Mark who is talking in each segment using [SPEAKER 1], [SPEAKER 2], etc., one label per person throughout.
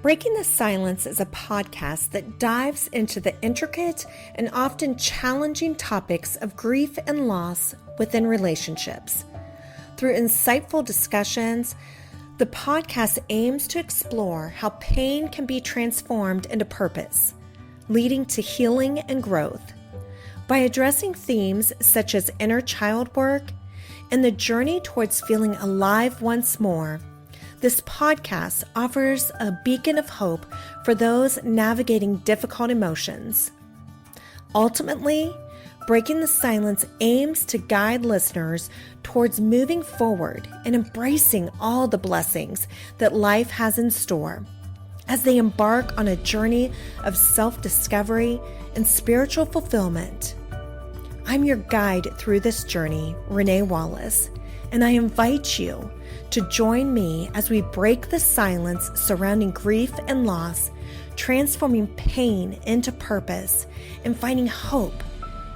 [SPEAKER 1] Breaking the Silence is a podcast that dives into the intricate and often challenging topics of grief and loss within relationships. Through insightful discussions, the podcast aims to explore how pain can be transformed into purpose, leading to healing and growth. By addressing themes such as inner child work and the journey towards feeling alive once more, this podcast offers a beacon of hope for those navigating difficult emotions. Ultimately, Breaking the Silence aims to guide listeners towards moving forward and embracing all the blessings that life has in store as they embark on a journey of self-discovery and spiritual fulfillment. I'm your guide through this journey, Renee Wallace, and I invite you to join me as we break the silence surrounding grief and loss, transforming pain into purpose and finding hope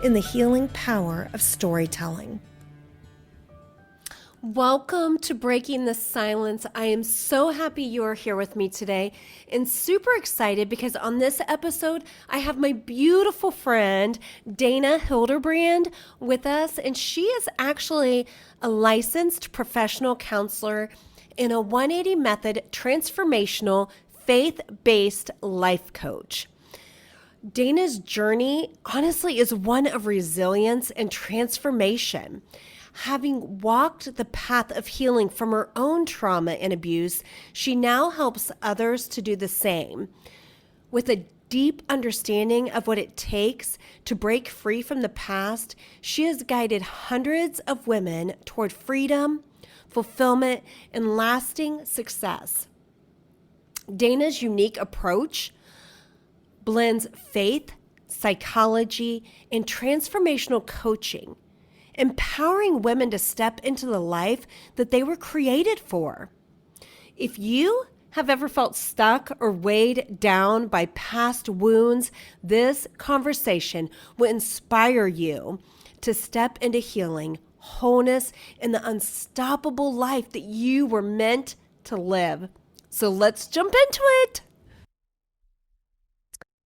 [SPEAKER 1] in the healing power of storytelling. Welcome to Breaking the Silence. I am so happy you are here with me today and super excited because on this episode, I have my beautiful friend, Dana Hildebrand, with us, and she is actually a licensed professional counselor and a 180 method transformational faith-based life coach. Dana's journey, honestly, is one of resilience and transformation. Having walked the path of healing from her own trauma and abuse, she now helps others to do the same. With a deep understanding of what it takes to break free from the past, she has guided hundreds of women toward freedom, fulfillment, and lasting success. Dana's unique approach blends faith, psychology, and transformational coaching, empowering women to step into the life that they were created for. If you have ever felt stuck or weighed down by past wounds, this conversation will inspire you to step into healing, wholeness, and the unstoppable life that you were meant to live. So let's jump into it.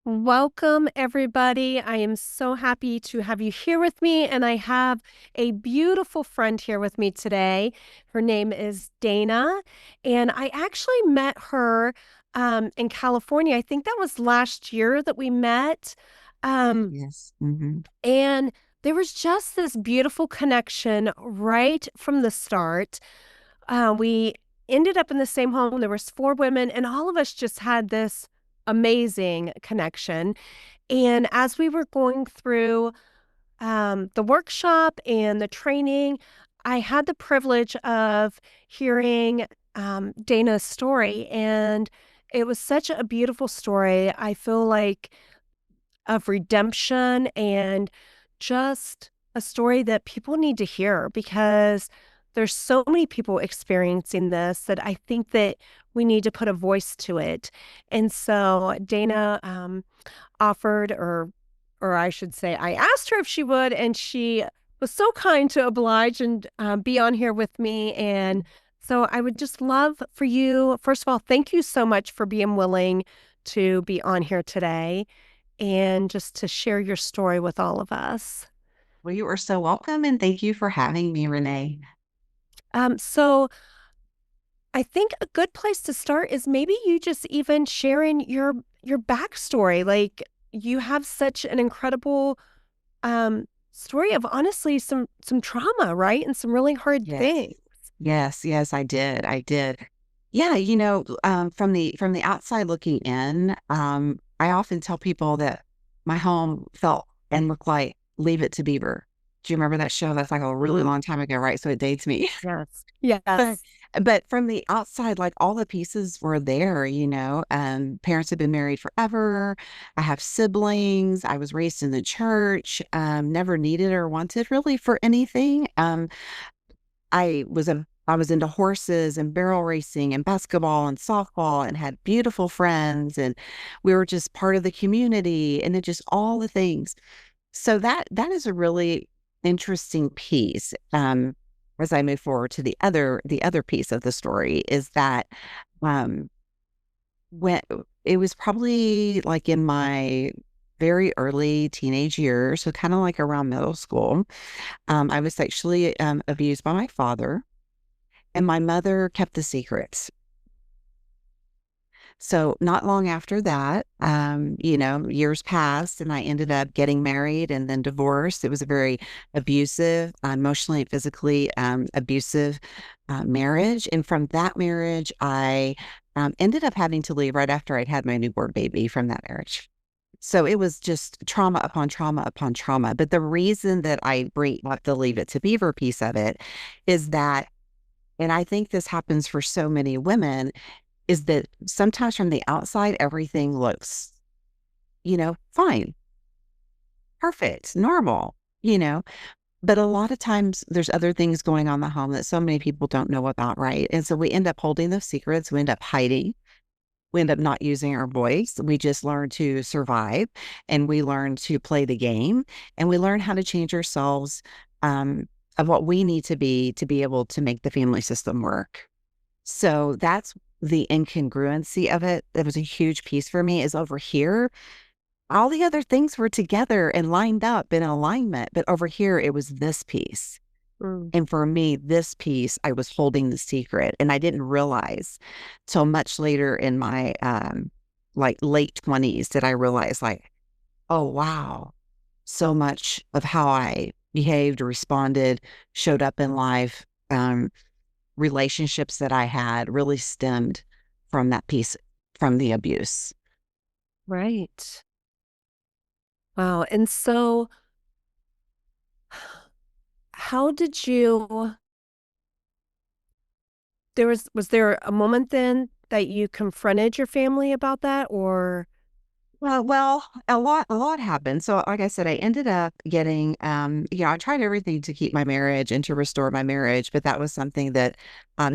[SPEAKER 1] Welcome, everybody. I am so happy to have you here with me, and I have a beautiful friend here with me today. Her name is Dana, and I actually met her in California. I think that was last year that we met.
[SPEAKER 2] Yes. Mm-hmm.
[SPEAKER 1] And there was just this beautiful connection right from the start. We ended up in the same home. There was 4 women, and all of us just had this amazing connection. And as we were going through the workshop and the training, I had the privilege of hearing Dana's story, and it was such a beautiful story. I feel like of redemption and just a story that people need to hear because there's so many people experiencing this that I think that we need to put a voice to it. And so Dana offered, or I should say, I asked her if she would, and she was so kind to oblige and be on here with me. And so I would just love for you, first of all, thank you so much for being willing to be on here today and just to share your story with all of us.
[SPEAKER 2] Well, you are so welcome, and thank you for having me, Renee.
[SPEAKER 1] So I think a good place to start is maybe you just even sharing your backstory. Like you have such an incredible story of honestly some trauma, right? And some really hard things.
[SPEAKER 2] Yes, I did. Yeah, from the outside looking in, I often tell people that my home felt and looked like Leave It to Beaver. Do you remember that show? That's like a really long time ago, right? So it dates me.
[SPEAKER 1] Yes.
[SPEAKER 2] But
[SPEAKER 1] Yes.
[SPEAKER 2] but from the outside, like all the pieces were there, parents have been married forever. I have siblings. I was raised in the church, never needed or wanted really for anything. I was into horses and barrel racing and basketball and softball and had beautiful friends, and we were just part of the community and it just all the things. So that is a really interesting piece. As I move forward to the other piece of the story is that um, when it was probably like in my very early teenage years, so kind of like around middle school, I was sexually abused by my father, and my mother kept the secret. So not long after that, years passed and I ended up getting married and then divorced. It was a very abusive, emotionally and physically abusive marriage. And from that marriage, I ended up having to leave right after I'd had my newborn baby from that marriage. So it was just trauma upon trauma upon trauma. But the reason that I bring up the Leave It to Beaver piece of it is that, and I think this happens for so many women, is that sometimes from the outside, everything looks, fine, perfect, normal, but a lot of times there's other things going on in the home that so many people don't know about, right? And so we end up holding those secrets, we end up hiding, we end up not using our voice. We just learn to survive and we learn to play the game and we learn how to change ourselves of what we need to be able to make the family system work. So that's the incongruency of it. That was a huge piece for me is over here. All the other things were together and lined up in alignment, but over here it was this piece.
[SPEAKER 1] Mm.
[SPEAKER 2] And for me, this piece, I was holding the secret and I didn't realize till much later in my like late 20s that I realized like, oh wow, so much of how I behaved, responded, showed up in life. Relationships that I had really stemmed from that piece, from the abuse.
[SPEAKER 1] Right. Wow. And so, how did you, was there a moment then that you confronted your family about that or?
[SPEAKER 2] Well, a lot happened. So, like I said, I ended up getting, I tried everything to keep my marriage and to restore my marriage, but that was something that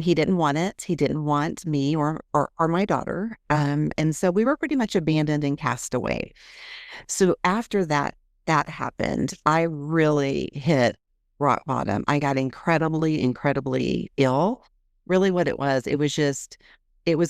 [SPEAKER 2] he didn't want it. He didn't want me or my daughter. And so we were pretty much abandoned and cast away. So after that happened, I really hit rock bottom. I got incredibly, incredibly ill. Really what it was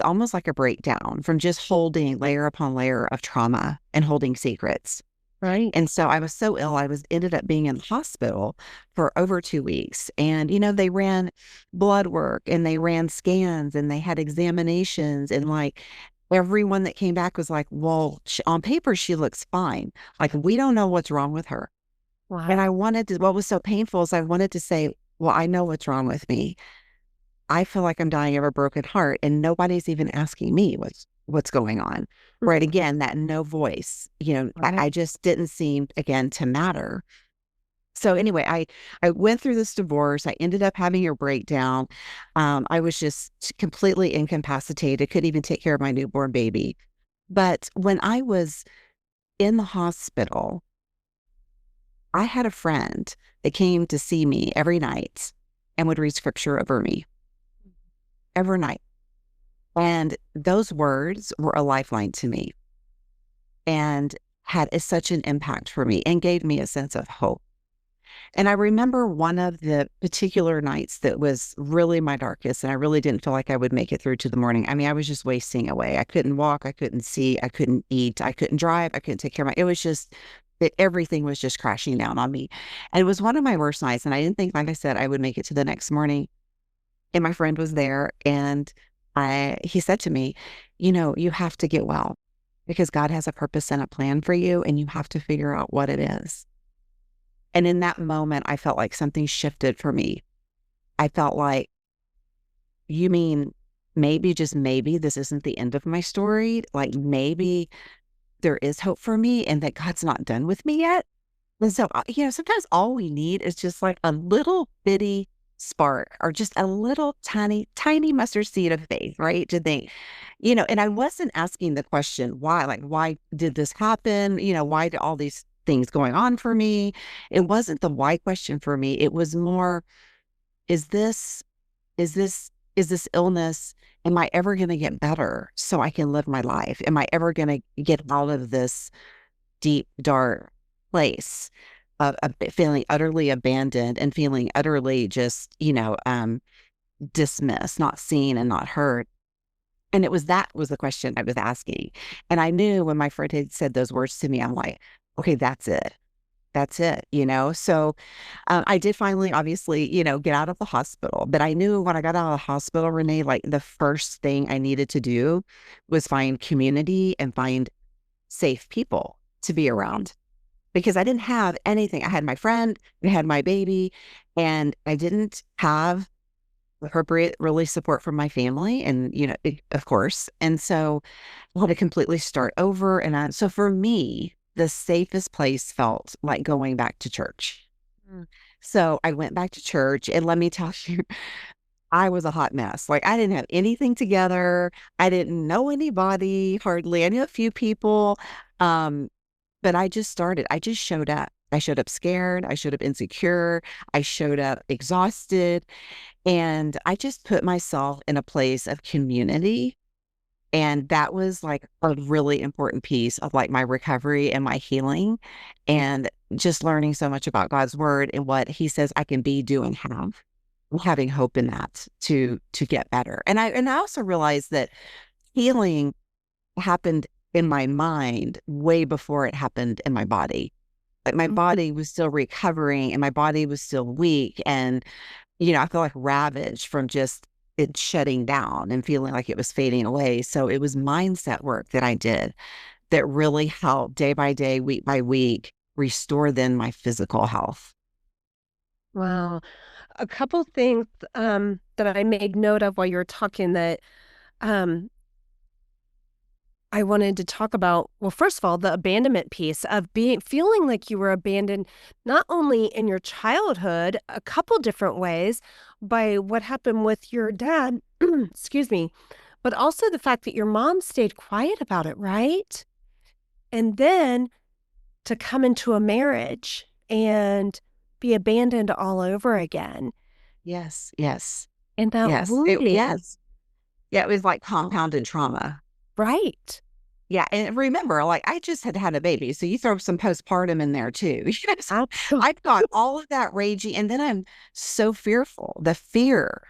[SPEAKER 2] almost like a breakdown from just holding layer upon layer of trauma and holding secrets.
[SPEAKER 1] Right.
[SPEAKER 2] And so I was so ill, I was ended up being in the hospital for over 2 weeks. And, they ran blood work and they ran scans and they had examinations. And like everyone that came back was like, well, on paper, she looks fine. Like, we don't know what's wrong with her. And
[SPEAKER 1] Wow.
[SPEAKER 2] I wanted to, what was so painful is I wanted to say, well, I know what's wrong with me. I feel like I'm dying of a broken heart and nobody's even asking me what's going on.
[SPEAKER 1] Mm.
[SPEAKER 2] Right. Again, that no voice,
[SPEAKER 1] Right.
[SPEAKER 2] I just didn't seem again to matter. So anyway, I went through this divorce. I ended up having a breakdown. I was just completely incapacitated, couldn't even take care of my newborn baby. But when I was in the hospital, I had a friend that came to see me every night and would read scripture over me every night. And those words were a lifeline to me and had such an impact for me and gave me a sense of hope. And I remember one of the particular nights that was really my darkest, and I really didn't feel like I would make it through to the morning. I mean, I was just wasting away. I couldn't walk, I couldn't see, I couldn't eat, I couldn't drive, I couldn't take care of my, it was just that everything was just crashing down on me. And it was one of my worst nights. And I didn't think, like I said, I would make it to the next morning. And my friend was there and he said to me, you have to get well because God has a purpose and a plan for you, and you have to figure out what it is. And in that moment, I felt like something shifted for me. I felt like, you mean maybe, just maybe, this isn't the end of my story? Like maybe there is hope for me and that God's not done with me yet? And so, sometimes all we need is just like a little bitty spark or just a little tiny, tiny mustard seed of faith, right? To think, and I wasn't asking the question, why? Like, why did this happen? Why did all these things going on for me? It wasn't the why question for me. It was more, is this, is this illness? Am I ever going to get better so I can live my life? Am I ever going to get out of this deep, dark place of feeling utterly abandoned and feeling utterly just, dismissed, not seen and not heard? And that was the question I was asking. And I knew when my friend had said those words to me, I'm like, okay, that's it. That's it, So I did finally, obviously, get out of the hospital. But I knew when I got out of the hospital, Renee, like the first thing I needed to do was find community and find safe people to be around because I didn't have anything. I had my friend, I had my baby, and I didn't have appropriate really support from my family and of course, and so I had to completely start over. So for me, the safest place felt like going back to church.
[SPEAKER 1] Mm.
[SPEAKER 2] So I went back to church, and let me tell you, I was a hot mess. Like, I didn't have anything together. I didn't know anybody hardly. I knew a few people. um but I just showed up. I showed up scared, I showed up insecure, I showed up exhausted, and I just put myself in a place of community. And that was like a really important piece of like my recovery and my healing, and just learning so much about God's word and what he says I can be, do, and have, having hope in that to get better. And I also realized that healing happened in my mind way before it happened in my body. Like my
[SPEAKER 1] Mhm.
[SPEAKER 2] body was still recovering and my body was still weak. And I feel like ravaged from just it shutting down and feeling like it was fading away. So it was mindset work that I did that really helped day by day, week by week, restore then my physical health.
[SPEAKER 1] Wow. A couple things that I made note of while you were talking that um, I wanted to talk about. Well, first of all, the abandonment piece of feeling like you were abandoned, not only in your childhood, a couple different ways by what happened with your dad, excuse me, but also the fact that your mom stayed quiet about it, right? And then to come into a marriage and be abandoned all over again.
[SPEAKER 2] Yes, yes,
[SPEAKER 1] And that
[SPEAKER 2] yes.
[SPEAKER 1] wounding,
[SPEAKER 2] Yes. Yeah, it was like compounded trauma.
[SPEAKER 1] right?
[SPEAKER 2] Yeah, and remember, like, I just had had a baby, so you throw some postpartum in there too. So
[SPEAKER 1] Absolutely.
[SPEAKER 2] I've got all of that raging, and then I'm so fearful. The fear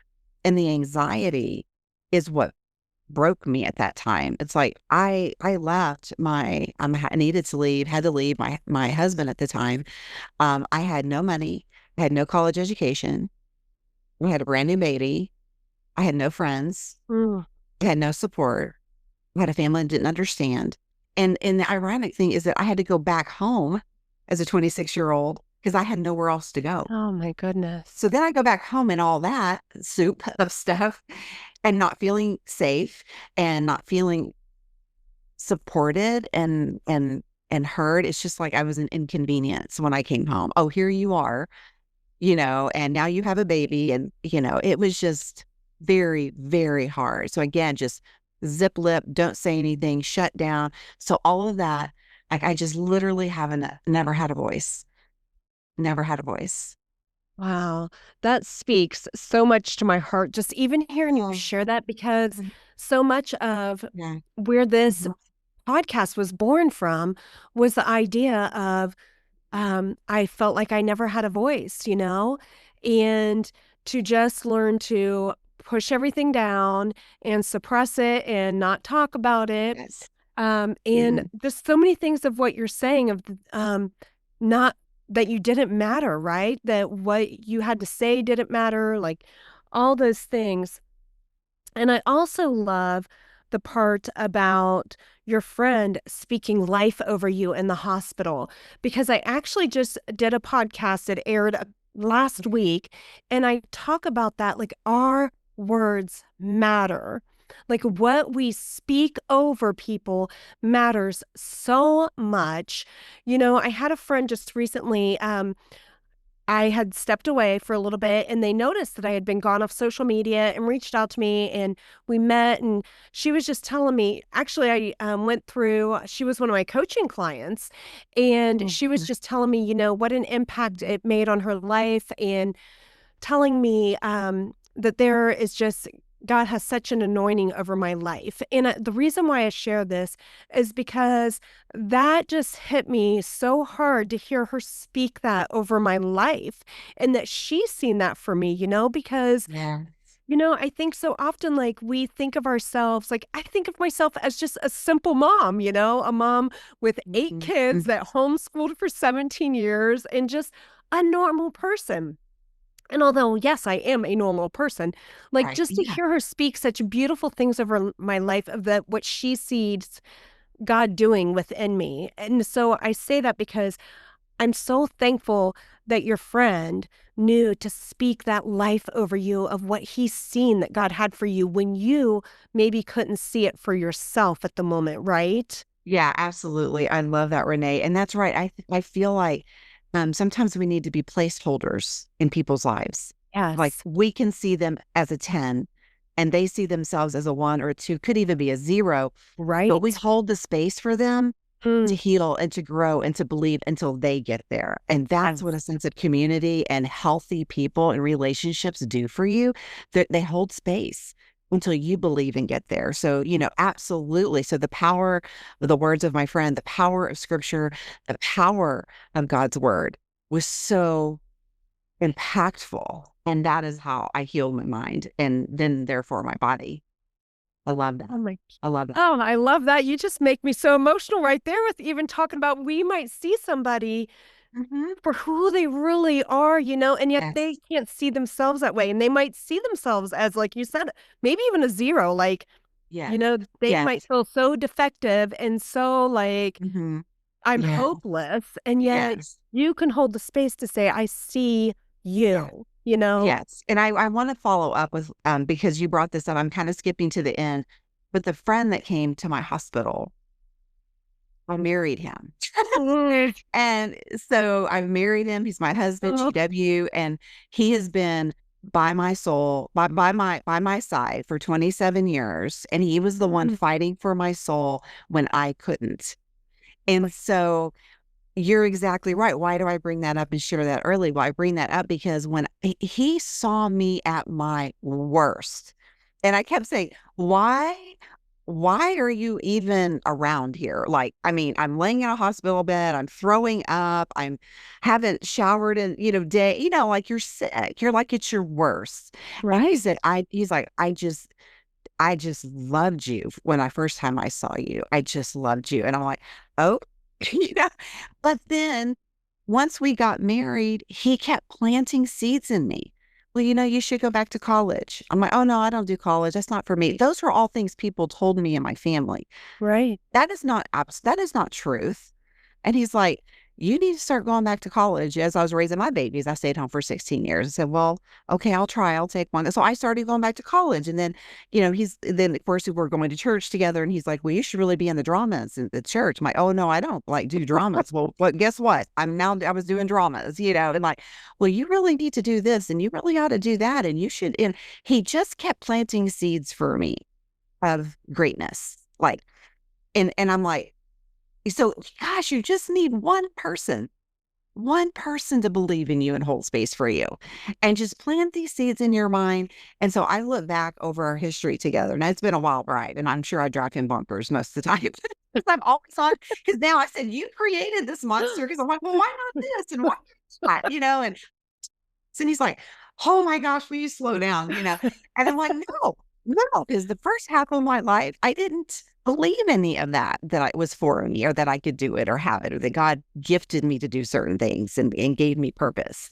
[SPEAKER 2] and the anxiety is what broke me at that time. It's like I left I needed to leave, had to leave my husband at the time. I had no money, I had no college education, we had a brand new baby, I had no friends,
[SPEAKER 1] Mm.
[SPEAKER 2] I had no support. I had a family that didn't understand. And the ironic thing is that I had to go back home as a 26-year-old because I had nowhere else to go.
[SPEAKER 1] Oh my goodness.
[SPEAKER 2] So then I go back home and all that soup of stuff and not feeling safe and not feeling supported and heard. It's just like I was an inconvenience when I came home. Oh, here you are, and now you have a baby. And, it was just very, very hard. So again, just zip lip, don't say anything, shut down. So all of that, like I just literally haven't never had a voice, never had a voice.
[SPEAKER 1] Wow. That speaks so much to my heart, just even hearing you
[SPEAKER 2] Oh,
[SPEAKER 1] share that, because so much of
[SPEAKER 2] yeah.
[SPEAKER 1] where this
[SPEAKER 2] Mhm.
[SPEAKER 1] podcast was born from was the idea of I felt like I never had a voice, and to just learn to push everything down and suppress it and not talk about it.
[SPEAKER 2] Yes.
[SPEAKER 1] And
[SPEAKER 2] Yeah.
[SPEAKER 1] there's so many things of what you're saying of not that you didn't matter, right? That what you had to say didn't matter, like all those things. And I also love the part about your friend speaking life over you in the hospital, because I actually just did a podcast that aired last week, and I talk about that. Like, our words matter. Like, what we speak over people matters so much. I had a friend just recently. I had stepped away for a little bit, and they noticed that I had been gone off social media and reached out to me, and we met. And she was just telling me, actually, I went through, she was one of my coaching clients, and she was
[SPEAKER 2] Mhm.
[SPEAKER 1] just telling me, what an impact it made on her life, and telling me that there is just God has such an anointing over my life. And the reason why I share this is because that just hit me so hard to hear her speak that over my life, and that she's seen that for me, because
[SPEAKER 2] Yeah.
[SPEAKER 1] I think so often, like, we think of ourselves, like, I think of myself as just a simple mom, a mom with 8
[SPEAKER 2] Mhm.
[SPEAKER 1] kids
[SPEAKER 2] Mhm.
[SPEAKER 1] that homeschooled for 17 years and just a normal person. And although, yes, I am a normal person, like,
[SPEAKER 2] Right.
[SPEAKER 1] just to
[SPEAKER 2] Yeah.
[SPEAKER 1] hear her speak such beautiful things over my life of that what she sees God doing within me. And so I say that because I'm so thankful that your friend knew to speak that life over you of what he's seen that God had for you when you maybe couldn't see it for yourself at the moment, right?
[SPEAKER 2] Yeah, absolutely. I love that, Renee. And that's right. I feel like sometimes we need to be placeholders in people's lives. Like
[SPEAKER 1] Yes.
[SPEAKER 2] we can see them as a 10 and they see themselves as a one or a two, could even be a zero, but we
[SPEAKER 1] Right.
[SPEAKER 2] hold the space for them to
[SPEAKER 1] Mm,
[SPEAKER 2] heal and to grow and to believe until they get there. And that's what a
[SPEAKER 1] yes.
[SPEAKER 2] sense of community and healthy people and relationships do for you. They hold space until you believe and get there. So, absolutely. So the power of the words of my friend, the power of scripture, the power of God's word was so impactful. And that is how I healed my mind and then therefore my body. I love that.
[SPEAKER 1] Oh my.
[SPEAKER 2] I love that.
[SPEAKER 1] Oh, I love that. You just make me so emotional right there with even talking about we might see somebody
[SPEAKER 2] Hmm.
[SPEAKER 1] for who they really are, and yet they
[SPEAKER 2] Yes.
[SPEAKER 1] can't see themselves that way. And they might see themselves as, like you said, maybe even a zero. Like,
[SPEAKER 2] Yes.
[SPEAKER 1] they might
[SPEAKER 2] Yes.
[SPEAKER 1] feel so defective and so like,
[SPEAKER 2] Hmm.
[SPEAKER 1] I'm
[SPEAKER 2] Yeah.
[SPEAKER 1] hopeless. And yet
[SPEAKER 2] Yes.
[SPEAKER 1] you can hold the space to say, I see
[SPEAKER 2] Yeah.
[SPEAKER 1] you.
[SPEAKER 2] Yes. And I want to follow up with because you brought this up. I'm kind of skipping to the end, but the friend that came to my hospital, I married him.
[SPEAKER 1] Mm,
[SPEAKER 2] And so I married him. He's my husband,
[SPEAKER 1] oh,
[SPEAKER 2] GW, and he has been by my soul, by my side for 27 years. And he was the one
[SPEAKER 1] mm,
[SPEAKER 2] fighting for my soul when I couldn't. And
[SPEAKER 1] like,
[SPEAKER 2] so you're exactly right. Why do I bring that up and share that early? Well, I bring that up because when he saw me at my worst, and I kept saying, why are you even around here? Like, I mean, I'm laying in a hospital bed, I'm throwing up, I'm haven't showered in, day, like you're sick. You're like it's your worst. And he
[SPEAKER 1] right,
[SPEAKER 2] said, he's like, I just loved you when I first time I saw you. I just loved you. And I'm like, oh, you know, but then once we got married, he kept planting seeds in me. Well, you should go back to college. I'm like, oh no, I don't do college. That's not for me. Those were all things people told me and my family.
[SPEAKER 1] right.
[SPEAKER 2] That is not truth. And he's like, you need to start going back to college. As I was raising my babies, I stayed home for 16 years. I said, well, okay, I'll try. I'll take one. So I started going back to college. And then, then of course we were going to church together. And he's like, well, you should really be in the dramas in the church. I'm like, oh no, I don't like do dramas. Well, guess what? I was doing dramas, and like, well, you really need to do this and you really ought to do that. And you should. And he just kept planting seeds for me of greatness. Like, and I'm like, so gosh, you just need one person to believe in you and hold space for you and just plant these seeds in your mind. And so I look back over our history together. Now it's been a wild ride, and I'm sure I drive him bumpers most of the time. Because I'm always on, because now I said, you created this monster. Because I'm like, well, why not this? And why not that? And he's like, "Oh my gosh, will you slow down?" And I'm like, "No, no," because the first half of my life, I didn't believe any of that I was for me or that I could do it or have it or that God gifted me to do certain things and gave me purpose.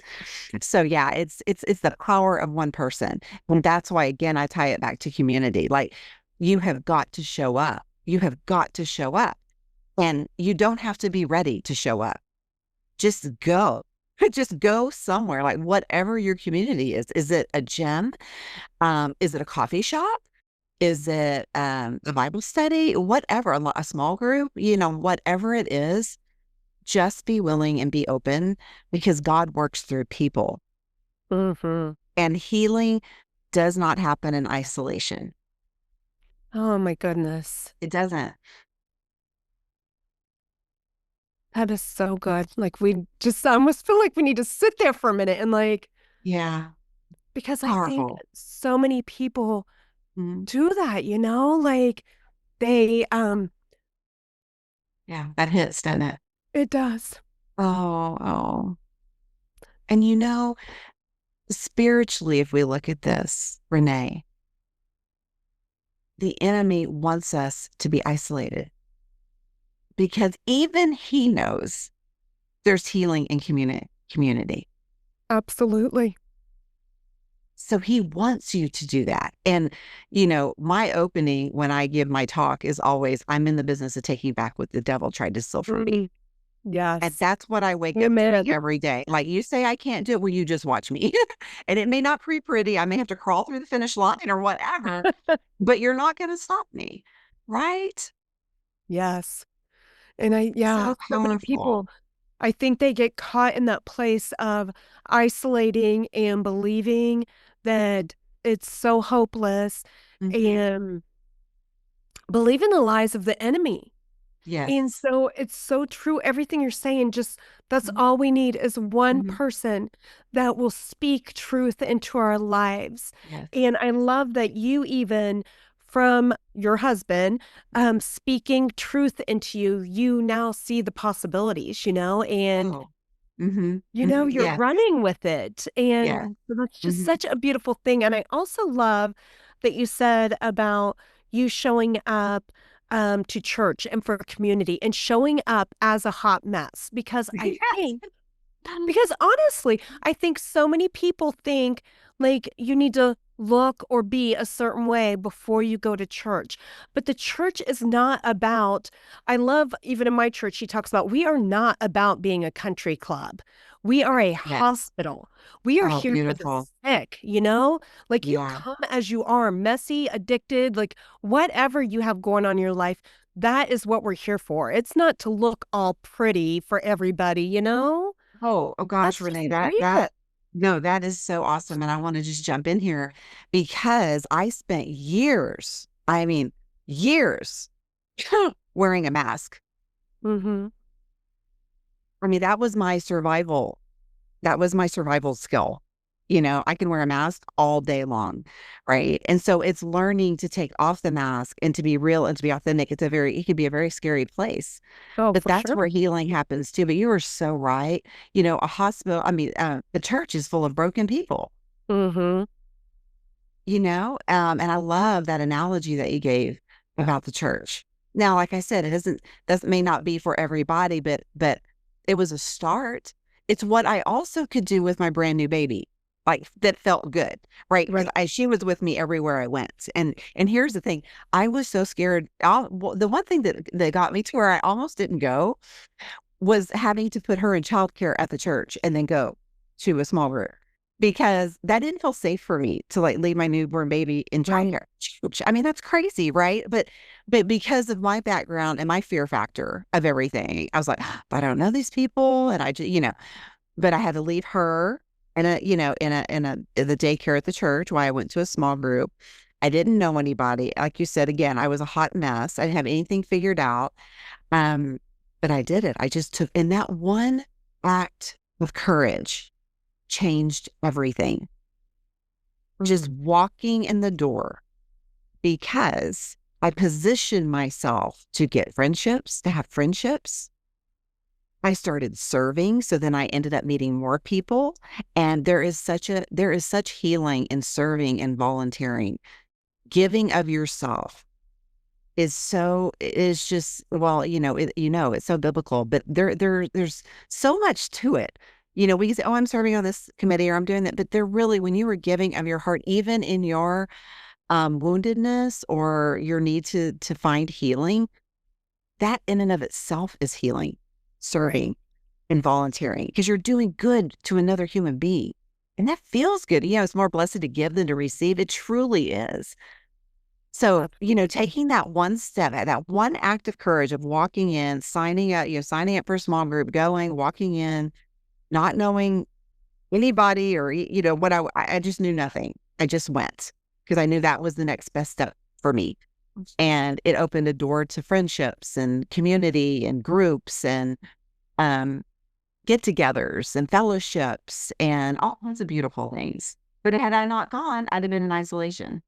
[SPEAKER 2] So yeah, it's the power of one person. And that's why again I tie it back to community. Like you have got to show up. You have got to show up. And you don't have to be ready to show up. Just go. Just go somewhere, like whatever your community is. Is it a gym? Is it a coffee shop? Is it a Bible study? Whatever, a small group, whatever it is, just be willing and be open because God works through people.
[SPEAKER 1] Hmm.
[SPEAKER 2] And healing does not happen in isolation.
[SPEAKER 1] Oh my goodness.
[SPEAKER 2] It doesn't.
[SPEAKER 1] That is so good. Like we just I almost feel like we need to sit there for a minute and like
[SPEAKER 2] Yeah.
[SPEAKER 1] because I think
[SPEAKER 2] Powerful.
[SPEAKER 1] so many people
[SPEAKER 2] Mhm.
[SPEAKER 1] do that, like they
[SPEAKER 2] Yeah. That hits, doesn't it?
[SPEAKER 1] it does.
[SPEAKER 2] Oh, oh. And spiritually, if we look at this, Renee, the enemy wants us to be isolated because even he knows there's healing in community.
[SPEAKER 3] Absolutely.
[SPEAKER 2] So he wants you to do that. And, my opening when I give my talk is always, I'm in the business of taking back what the devil tried to steal from me.
[SPEAKER 3] Mm,
[SPEAKER 2] And
[SPEAKER 3] yes.
[SPEAKER 2] that's what I wake up
[SPEAKER 3] Amen.
[SPEAKER 2] doing every day. Like you say, I can't do it. Well, you just watch me. And it may not be pretty. I may have to crawl through the finish line or whatever, but you're not going to stop me. Right?
[SPEAKER 3] Yes. And yeah,
[SPEAKER 2] So
[SPEAKER 3] so many people,
[SPEAKER 2] powerful.
[SPEAKER 3] I think they get caught in that place of isolating and believing that it's so hopeless
[SPEAKER 2] Mhm.
[SPEAKER 3] and believing the lies of the enemy. And
[SPEAKER 2] Yes.
[SPEAKER 3] so it's so true. Everything you're saying, just that's all we need is one
[SPEAKER 2] Mhm.
[SPEAKER 3] person that will speak truth into our lives.
[SPEAKER 2] Yes.
[SPEAKER 3] And I love that you even from your husband speaking truth into you, you now see the possibilities, and
[SPEAKER 2] Oh. Mhm.
[SPEAKER 3] you're
[SPEAKER 2] Yes.
[SPEAKER 3] running with it. And
[SPEAKER 2] Yes.
[SPEAKER 3] so that's just
[SPEAKER 2] Mhm.
[SPEAKER 3] such a beautiful thing. And I also love that you said about you showing up to church and for community and showing up as a hot mess because I
[SPEAKER 2] Yes.
[SPEAKER 3] think because honestly, I think so many people think like you need to look or be a certain way before you go to church. But the church is not about, I love even in my church, she talks about we are not about being a country club. We are a
[SPEAKER 2] Yes.
[SPEAKER 3] hospital. We are
[SPEAKER 2] Oh,
[SPEAKER 3] here for the
[SPEAKER 2] beautiful.
[SPEAKER 3] sick, Like you
[SPEAKER 2] Yeah.
[SPEAKER 3] come as you are, messy, addicted, like whatever you have going on in your life. That is what we're here for. It's not to look all pretty for everybody.
[SPEAKER 2] Oh gosh,
[SPEAKER 3] That's just
[SPEAKER 2] Renee,
[SPEAKER 3] real.
[SPEAKER 2] no, that is so awesome. And I want to just jump in here because I spent years, I mean, years wearing a mask.
[SPEAKER 3] Mhm.
[SPEAKER 2] I mean, that was my survival. That was my survival skill. I can wear a mask all day long. Right. And so it's learning to take off the mask and to be real and to be authentic. It can be a very scary place.
[SPEAKER 3] Oh,
[SPEAKER 2] But
[SPEAKER 3] for
[SPEAKER 2] that's
[SPEAKER 3] sure.
[SPEAKER 2] where healing happens too. But you are so right. A hospital, I mean, the church is full of broken people,
[SPEAKER 3] Mhm.
[SPEAKER 2] and I love that analogy that you gave about the church. Now, like I said, that may not be for everybody, but it was a start. It's what I also could do with my brand new baby. Like that felt good, right? Because
[SPEAKER 3] Right.
[SPEAKER 2] she was with me everywhere I went, and here's the thing: I was so scared. Well, the one thing that got me to where I almost didn't go was having to put her in childcare at the church and then go to a small group because that didn't feel safe for me to like leave my newborn baby in
[SPEAKER 3] Right.
[SPEAKER 2] childcare. I mean, that's crazy, right? But because of my background and my fear factor of everything, I was like, but I don't know these people, and I just, but I had to leave her in the daycare at the church while I went to a small group. I didn't know anybody. Like you said, again, I was a hot mess. I didn't have anything figured out. Um, but I did it. I just took, and that one act of courage changed everything. Just
[SPEAKER 3] Mhm.
[SPEAKER 2] walking in the door because I positioned myself to get friendships, to have friendships. I started serving. So then I ended up meeting more people. And there is such healing in serving and volunteering, giving of yourself is just well it's so biblical, but there's so much to it. We can say, oh, I'm serving on this committee or I'm doing that, but they're really, when you were giving of your heart, even in your woundedness or your need to find healing, that in and of itself is healing,
[SPEAKER 3] Right.
[SPEAKER 2] serving and volunteering, because you're doing good to another human being, and that feels good. It's more blessed to give than to receive. It truly is. So,
[SPEAKER 3] Absolutely.
[SPEAKER 2] taking that one step, that one act of courage of walking in, signing up for a small group, going, walking in, not knowing anybody or, what I just knew nothing. I just went because I knew that was the next best step for me. And it opened a door to friendships and community and groups and um, get togethers and fellowships and all kinds of beautiful things. But had I not gone, I'd have been in isolation.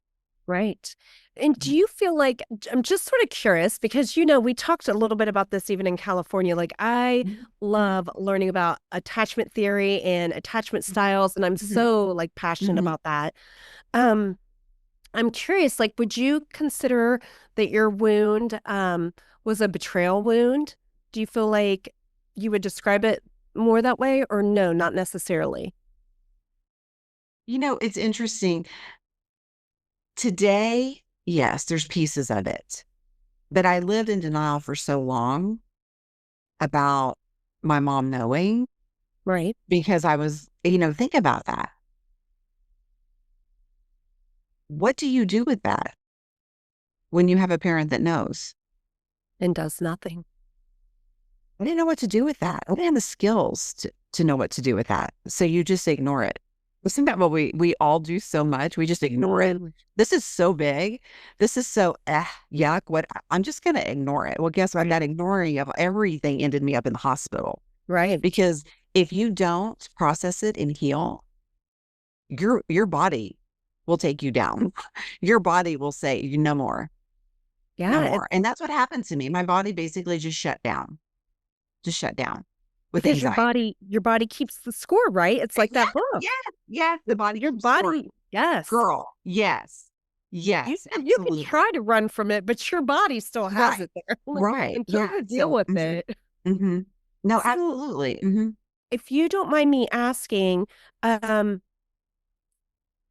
[SPEAKER 3] Right. And do you feel like, I'm just sort of curious because, we talked a little bit about this even in California. Like, I
[SPEAKER 2] Mhm.
[SPEAKER 3] love learning about attachment theory and attachment styles, and I'm
[SPEAKER 2] Mhm.
[SPEAKER 3] so like passionate
[SPEAKER 2] Mhm.
[SPEAKER 3] about that. Um, I'm curious, like, would you consider that your wound was a betrayal wound? Do you feel like you would describe it more that way, or no, not necessarily?
[SPEAKER 2] It's interesting. Today, yes, there's pieces of it, but I lived in denial for so long about my mom knowing
[SPEAKER 3] Right.
[SPEAKER 2] because think about that. What do you do with that when you have a parent that knows?
[SPEAKER 3] And does nothing.
[SPEAKER 2] I didn't know what to do with that. I didn't have the skills to know what to do with that. So you just ignore it. Isn't that what we all do so much? We just ignore it. This is so big. This is so yuck. I'm just gonna ignore it. Well, guess what? That ignoring of everything ended me up in the hospital.
[SPEAKER 3] Right.
[SPEAKER 2] Because if you don't process it and heal, your body will take you down. Your body will say, no more, no
[SPEAKER 3] Yeah.
[SPEAKER 2] more. And that's what happened to me. My body basically just shut down with
[SPEAKER 3] Because your
[SPEAKER 2] anxiety.
[SPEAKER 3] body keeps the score, right? It's like
[SPEAKER 2] Yeah,
[SPEAKER 3] that book.
[SPEAKER 2] yeah, yeah. The body
[SPEAKER 3] Your
[SPEAKER 2] keeps score.
[SPEAKER 3] body, yes.
[SPEAKER 2] Girl, yes,
[SPEAKER 3] You
[SPEAKER 2] yes,
[SPEAKER 3] you can
[SPEAKER 2] absolutely.
[SPEAKER 3] try to run from it, but your body still has
[SPEAKER 2] Right,
[SPEAKER 3] it there. Like,
[SPEAKER 2] right.
[SPEAKER 3] until
[SPEAKER 2] Yeah.
[SPEAKER 3] you deal
[SPEAKER 2] So,
[SPEAKER 3] with it.
[SPEAKER 2] mhm. No,
[SPEAKER 3] So,
[SPEAKER 2] absolutely.
[SPEAKER 3] if you don't mind me asking, um,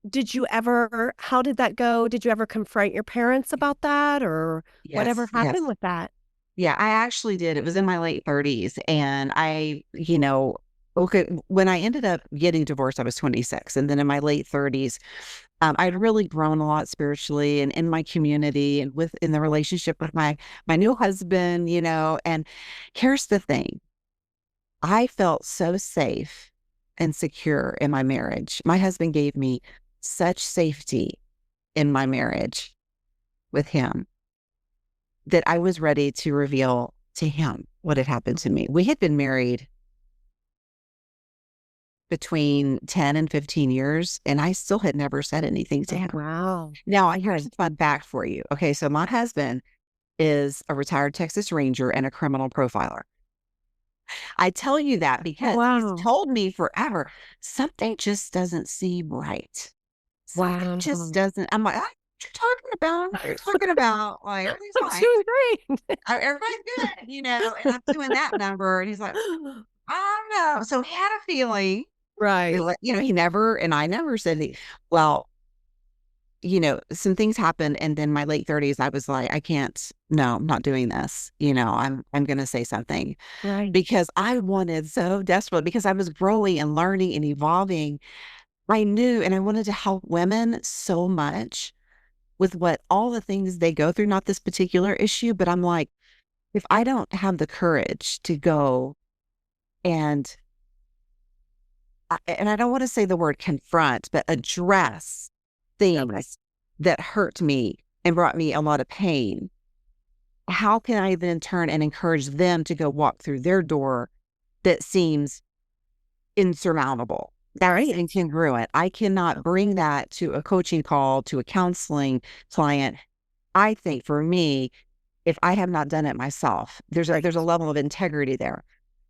[SPEAKER 3] did you ever how did that go? Did you ever confront your parents about that, or whatever
[SPEAKER 2] Yes,
[SPEAKER 3] happened
[SPEAKER 2] yes.
[SPEAKER 3] with that?
[SPEAKER 2] Yeah, I actually did. It was in my late 30s. And okay, when I ended up getting divorced, I was 26. And then in my late 30s, I'd really grown a lot spiritually and in my community and in the relationship with my new husband, and here's the thing. I felt so safe and secure in my marriage. My husband gave me such safety in my marriage with him that I was ready to reveal to him what had happened to me. We had been married between 10 and 15 years, and I still had never said anything to
[SPEAKER 3] Oh,
[SPEAKER 2] him.
[SPEAKER 3] wow.
[SPEAKER 2] Now, here's a fun fact for you. Okay, so my husband is a retired Texas Ranger and a criminal profiler. I tell you that because he's
[SPEAKER 3] Wow.
[SPEAKER 2] told me forever, something just doesn't seem right. Something just
[SPEAKER 3] Wow.
[SPEAKER 2] doesn't. I'm like, what you talking about? What are you talking about? Like, everything's
[SPEAKER 3] I'm
[SPEAKER 2] fine.
[SPEAKER 3] doing great.
[SPEAKER 2] Everybody's good, and I'm doing that number. And he's like, I don't know. So he had a feeling,
[SPEAKER 3] Right.
[SPEAKER 2] he never, and I never said, well, some things happened. And then my late 30s, I was like, I can't, no, I'm not doing this. I'm going to say something
[SPEAKER 3] Right.
[SPEAKER 2] because I wanted so desperately because I was growing and learning and evolving. I knew, and I wanted to help women so much with what all the things they go through, not this particular issue, but I'm like, if I don't have the courage to go and and I don't want to say the word confront, but address things that hurt me and brought me a lot of pain. How can I then turn and encourage them to go walk through their door that seems insurmountable? That's
[SPEAKER 3] Right.
[SPEAKER 2] incongruent. I cannot bring that to a coaching call, to a counseling client. I think for me, if I have not done it myself, there's a level of integrity there.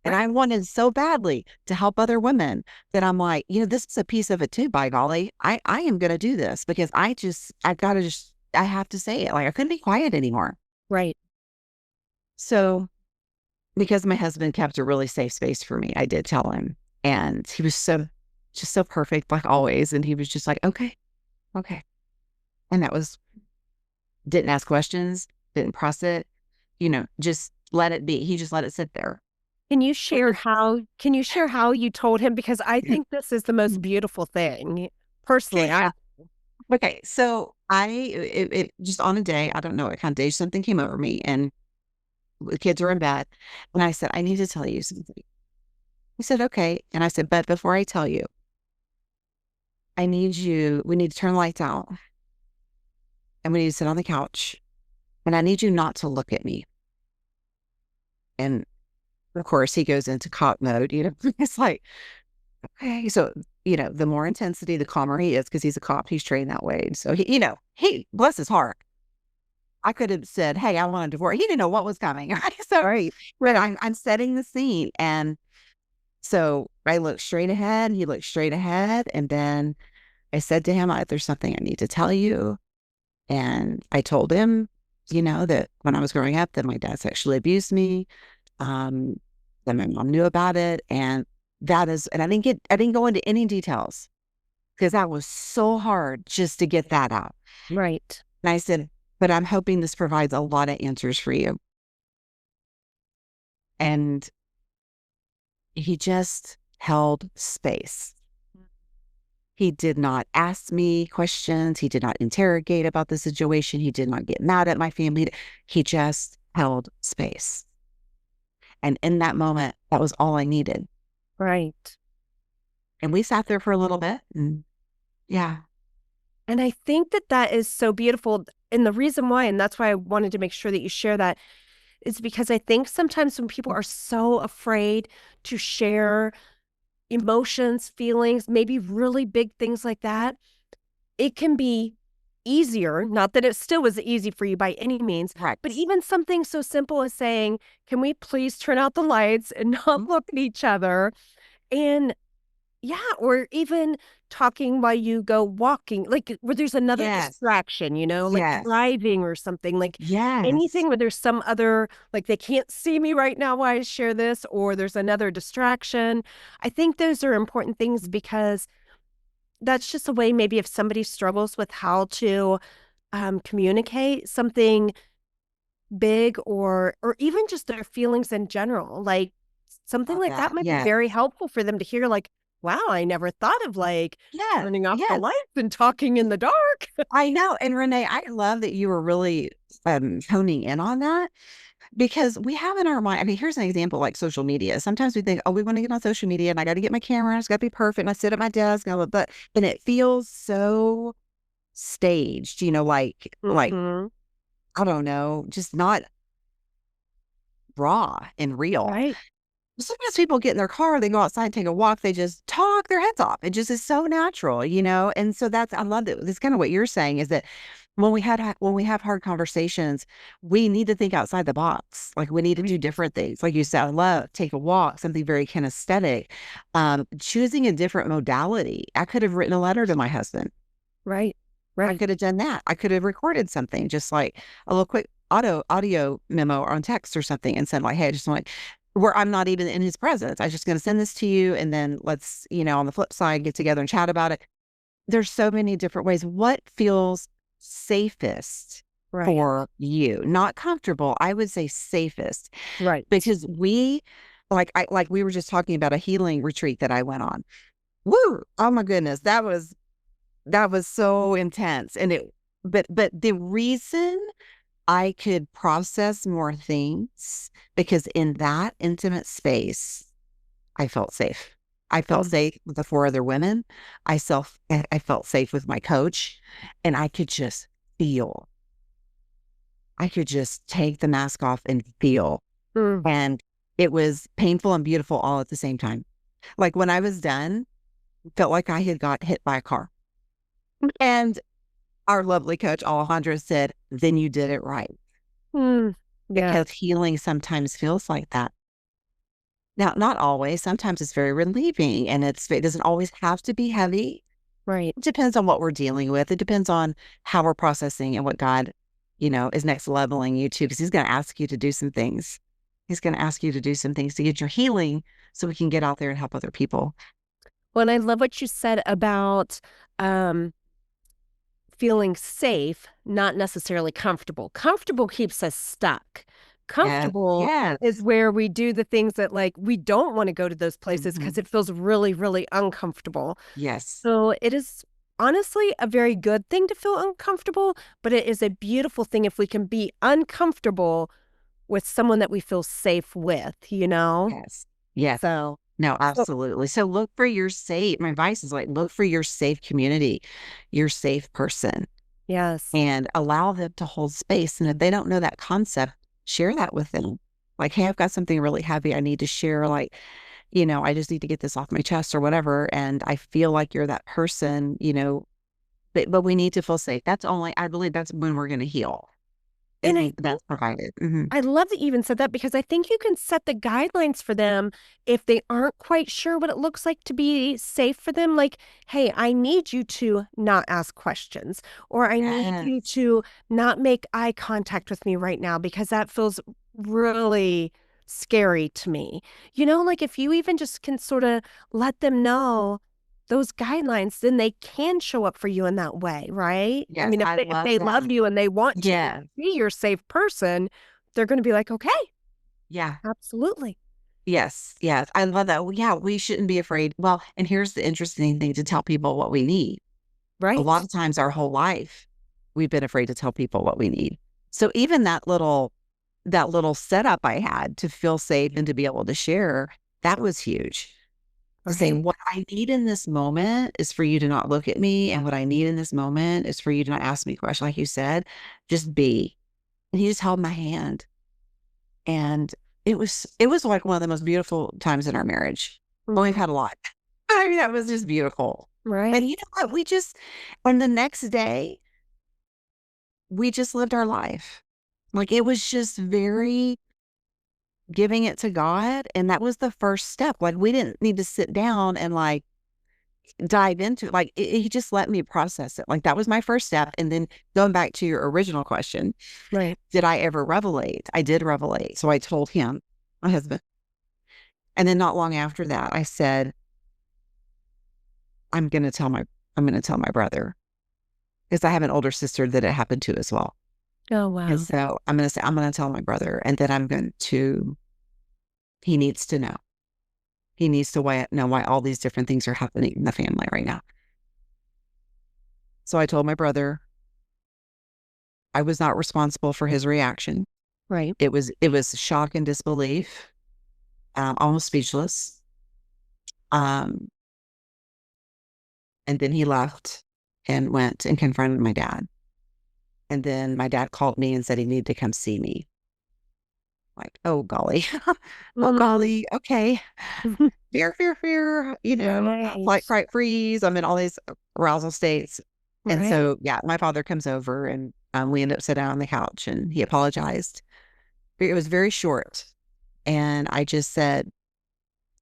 [SPEAKER 2] And
[SPEAKER 3] Right.
[SPEAKER 2] I wanted so badly to help other women that I'm like, this is a piece of it too, by golly. I am gonna do this because I have to say it. Like I couldn't be quiet anymore.
[SPEAKER 3] Right.
[SPEAKER 2] So because my husband kept a really safe space for me, I did tell him. And he was just so perfect, like always. And he was just like, okay, okay. And that was didn't ask questions, didn't press it, just let it be. He just let it sit there.
[SPEAKER 3] Can you share how you told him? Because I think this is the most beautiful thing. Personally,
[SPEAKER 2] Yeah. Okay. So it just on a day, I don't know what kind of day, something came over me and the kids were in bed. And I said, I need to tell you something. He said, okay. And I said, but before I tell you, we need to turn the lights out and we need to sit on the couch and I need you not to look at me. And of course, he goes into cop mode, It's like, okay. So, the more intensity, the calmer he is because he's a cop. He's trained that way. So he bless his heart. I could have said, "Hey, I want a divorce." He didn't know what was coming. Right? So,
[SPEAKER 3] Right.
[SPEAKER 2] right, I'm setting the scene, and so I looked straight ahead. He looked straight ahead, and then I said to him, "There's something I need to tell you." And I told him, that when I was growing up, that my dad sexually abused me, um, that my mom knew about it, and I didn't go into any details because that was so hard just to get that out.
[SPEAKER 3] Right.
[SPEAKER 2] And I said, "But I'm hoping this provides a lot of answers for you." And he just held space. He did not ask me questions. He did not interrogate about the situation. He did not get mad at my family. He just held space. And in that moment, that was all I needed.
[SPEAKER 3] Right.
[SPEAKER 2] And we sat there for a little bit. And yeah,
[SPEAKER 3] And I think that that is so beautiful. And the reason why, and that's why I wanted to make sure that you share that, is because I think sometimes when people are so afraid to share emotions, feelings, maybe really big things like that, it can be easier. Not that it still was easy for you by any means,
[SPEAKER 2] right.
[SPEAKER 3] but even something so simple as saying, "Can we please turn out the lights and not
[SPEAKER 2] Mhm.
[SPEAKER 3] look at each other?" And yeah, or even talking while you go walking, like, where there's another
[SPEAKER 2] Yes.
[SPEAKER 3] distraction, like
[SPEAKER 2] Yes.
[SPEAKER 3] driving or something, like
[SPEAKER 2] Yes.
[SPEAKER 3] anything where there's some other like, they can't see me right now while I share this, or there's another distraction. I think those are important things because that's just a way maybe if somebody struggles with how to, communicate something big or even just their feelings in general, like, something
[SPEAKER 2] Love
[SPEAKER 3] like that
[SPEAKER 2] that.
[SPEAKER 3] might be
[SPEAKER 2] Yes.
[SPEAKER 3] very helpful for them to hear, like, "Wow, I never thought of, like,
[SPEAKER 2] Yes.
[SPEAKER 3] turning off the
[SPEAKER 2] Yes.
[SPEAKER 3] lights and talking in the dark."
[SPEAKER 2] I know. And Renee, I love that you were really honing in on that. Because we have in our mind, I mean, here's an example like social media. Sometimes we think, oh, we want to get on social media and I got to get my camera, it's got to be perfect. And I sit at my desk, but and it feels so staged, like
[SPEAKER 3] Mhm.
[SPEAKER 2] I don't know, just not raw and real.
[SPEAKER 3] Right,
[SPEAKER 2] Sometimes people get in their car, they go outside, take a walk, they just talk their heads off. It just is so natural. And so I love that. That's kind of what you're saying is that when we have hard conversations, we need to think outside the box. Like we need to
[SPEAKER 3] right,
[SPEAKER 2] do different things. Like you said, I love take a walk, something very kinesthetic. Choosing a different modality. I could have written a letter to my husband.
[SPEAKER 3] right,
[SPEAKER 2] I
[SPEAKER 3] right,
[SPEAKER 2] could have done that. I could have recorded something, just like a little quick audio memo or on text or something, and said like, "Hey, I just want where I'm not even in his presence. I'm just going to send this to you, and then let's, on the flip side, get together and chat about it." There's so many different ways. What feels safest
[SPEAKER 3] right,
[SPEAKER 2] for you? Not comfortable. I would say safest
[SPEAKER 3] right.
[SPEAKER 2] because like we were just talking about a healing retreat that I went on. Woo! Oh my goodness, that was so intense. And but the reason I could process more things because in that intimate space, I felt safe. I felt
[SPEAKER 3] Mm,
[SPEAKER 2] safe with the four other women. I felt safe with my coach and I could just feel. I could just take the mask off and feel.
[SPEAKER 3] mm,
[SPEAKER 2] And it was painful and beautiful all at the same time. Like when I was done, felt like I had got hit by a car. And our lovely coach, Alejandra, said, "Then you did it right."
[SPEAKER 3] mm. Yeah,
[SPEAKER 2] Because healing sometimes feels like that. Now, not always. Sometimes it's very relieving and it doesn't always have to be heavy.
[SPEAKER 3] right.
[SPEAKER 2] It depends on what we're dealing with. It depends on how we're processing and what God, is next leveling you to, because He's going to ask you to do some things. He's going to ask you to do some things to get your healing so we can get out there and help other people.
[SPEAKER 3] Well, and I love what you said about, um feeling safe, not necessarily comfortable. Comfortable keeps us stuck.
[SPEAKER 2] Yes.
[SPEAKER 3] Comfortable is
[SPEAKER 2] Yes.
[SPEAKER 3] where we do the things that, like, we don't wanna go to those places
[SPEAKER 2] Mhm.
[SPEAKER 3] because it feels really, really uncomfortable.
[SPEAKER 2] Yes.
[SPEAKER 3] So, it is honestly a very good thing to feel uncomfortable, but it is a beautiful thing if we can be uncomfortable with someone that we feel safe with, you know?
[SPEAKER 2] Yes. Yes.
[SPEAKER 3] So
[SPEAKER 2] No,
[SPEAKER 3] so
[SPEAKER 2] absolutely. So look for your safe. My advice is like, look for your safe community, your safe person,
[SPEAKER 3] yes.
[SPEAKER 2] and allow them to hold space. And if they don't know that concept, share that with them. Like, hey, I've got something really heavy I need to share. Like, I just need to get this off my chest or whatever. And I feel like you're that person, but we need to feel safe. I believe that's when we're going to heal. Is
[SPEAKER 3] And
[SPEAKER 2] when that's provided. Hmm.
[SPEAKER 3] I love that you even said that because I think you can set the guidelines for them if they aren't quite sure what it looks like to be safe for them. Like, hey, I need you to not ask questions, or I need you
[SPEAKER 2] Yes.
[SPEAKER 3] to not make eye contact with me right now because that feels really scary to me. Like if you even just can sort of let them know those guidelines, then they can show up for you in that way, right? I
[SPEAKER 2] Yes.
[SPEAKER 3] mean, if
[SPEAKER 2] I
[SPEAKER 3] they, if
[SPEAKER 2] love
[SPEAKER 3] they love
[SPEAKER 2] that.
[SPEAKER 3] you and they want to
[SPEAKER 2] Yeah.
[SPEAKER 3] be your safe person, they're going to be like, okay,
[SPEAKER 2] Yeah.
[SPEAKER 3] absolutely.
[SPEAKER 2] Yes. Yes. I love that. Well, yeah. We shouldn't be afraid. Well, and here's the interesting thing to tell people what we need. A lot
[SPEAKER 3] Right.
[SPEAKER 2] of times our whole life, we've been afraid to tell people what we need. So even that little setup I had to feel safe and to be able to share, that was huge. To say,
[SPEAKER 3] Right.
[SPEAKER 2] what I need in this moment is for you to not look at me. And what I need in this moment is for you to not ask me questions. Like you said, just be. And he just held my hand. And it was like one of the most beautiful times in our marriage. Well, we've
[SPEAKER 3] Mhm.
[SPEAKER 2] had a lot. I mean, that was just beautiful. And
[SPEAKER 3] Right.
[SPEAKER 2] you know what? On the next day, we just lived our life. Like it was just very giving it to God. And that was the first step. Like we didn't need to sit down and like dive into it. Like he just let me process it. Like that was my first step. And then going back to your original question,
[SPEAKER 3] Right.
[SPEAKER 2] did I ever revelate? I did revelate. So I told him, my husband. And then not long after that, I said, I'm going to tell my brother because I have an older sister that it happened to as well.
[SPEAKER 3] Oh,
[SPEAKER 2] And
[SPEAKER 3] wow.
[SPEAKER 2] so I'm going to tell my brother and then he needs to know. He needs to know why all these different things are happening in the family right now. So I told my brother I was not responsible for his reaction.
[SPEAKER 3] Right.
[SPEAKER 2] It was shock and disbelief, almost speechless. Um, and then he left and went and confronted my dad. And then my dad called me and said he needed to come see me. Like, oh golly, oh
[SPEAKER 3] Mhm.
[SPEAKER 2] golly, okay, fear, fear, fear. Flight,
[SPEAKER 3] Right.
[SPEAKER 2] fright, freeze. I'm in all these arousal states. And
[SPEAKER 3] Right.
[SPEAKER 2] so, yeah, my father comes over and we end up sitting down on the couch and he apologized. It was very short. And I just said,